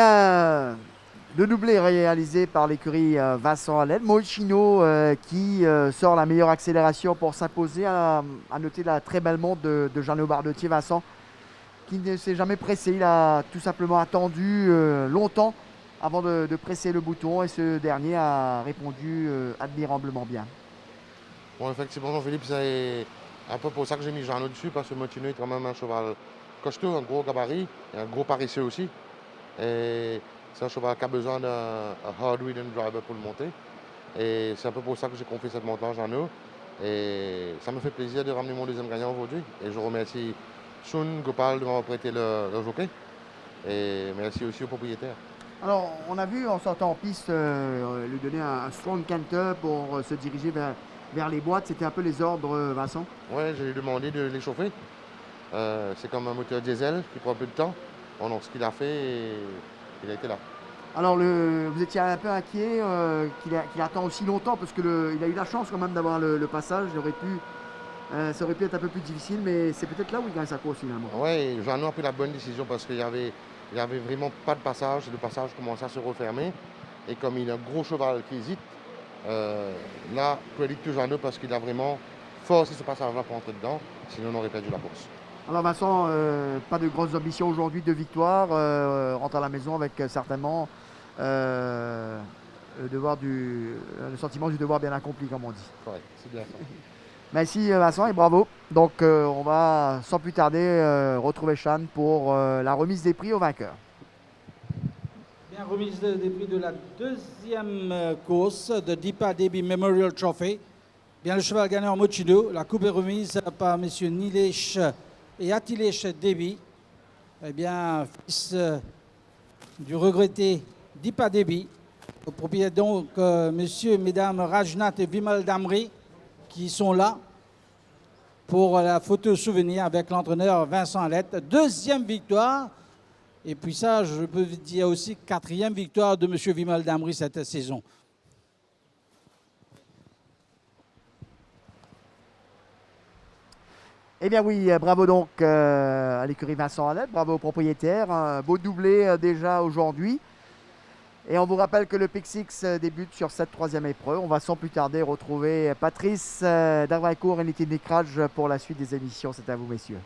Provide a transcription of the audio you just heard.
Le doublé réalisé par l'écurie Vincent Allen. Moschino qui sort la meilleure accélération pour s'imposer. À noter la très belle montre de Jeannot Bardetier. Vincent qui ne s'est jamais pressé. Il a tout simplement attendu longtemps avant de presser le bouton. Et ce dernier a répondu admirablement bien. Bon, effectivement, Jean-Philippe, c'est un peu pour ça que j'ai mis Jeannot dessus, parce que Moschino est quand même un cheval costaud, un gros gabarit, et un gros paresseux aussi. Et c'est un cheval qui a besoin d'un hard rhythm driver pour le monter. Et c'est un peu pour ça que j'ai confié cette montre à Jeannot. Et ça me fait plaisir de ramener mon deuxième gagnant aujourd'hui. Et je remercie Shun Gopal de m'avoir prêté le jockey. Et merci aussi au propriétaire. Alors, on a vu en sortant en piste lui donner un strong canter pour se diriger vers les boîtes. C'était un peu les ordres, Vincent. Ouais, j'ai lui demandé de l'échauffer. C'est comme un moteur diesel qui prend un peu de temps. Bon, donc ce qu'il a fait, et il a été là. Alors, vous étiez un peu inquiet qu'il attend aussi longtemps parce qu'il a eu la chance quand même d'avoir le passage. Ça aurait pu être un peu plus difficile, mais c'est peut-être là où il gagne sa course finalement. Ouais, Jeannot a pris la bonne décision parce qu'il y avait vraiment pas de passage. Le passage commençait à se refermer. Et comme il a un gros cheval qui hésite, là, crédit to Jeannot parce qu'il a vraiment forcé ce passage-là pour entrer dedans. Sinon, on aurait perdu la course. Alors Vincent, pas de grosses ambitions aujourd'hui de victoire. Rentre à la maison avec certainement le sentiment du devoir bien accompli, comme on dit. Ouais, c'est bien ça. Merci Vincent et bravo. Donc on va sans plus tarder retrouver Sean pour la remise des prix aux vainqueurs. Bien, remise des prix de la deuxième course de Deepa Devi Memorial Trophy. Bien, le cheval gagnant Moschino. La coupe est remise par messieurs Nilesh et Atilesh Devi. Eh bien, fils du regretté Deepa Devi. Au propriétaire donc messieurs et mesdames Rajnath et Vimal Damri qui sont là pour la photo souvenir avec l'entraîneur Vincent Alette. Deuxième victoire. Et puis ça, je peux dire aussi quatrième victoire de M. Vimal Damri cette saison. Eh bien oui, bravo donc à l'écurie Vincent Alette, bravo au propriétaire. Un beau doublé déjà aujourd'hui. Et on vous rappelle que le Pick Six débute sur cette troisième épreuve. On va sans plus tarder retrouver Patrice Darvincourt et Nitin Nikraj pour la suite des émissions. C'est à vous, messieurs.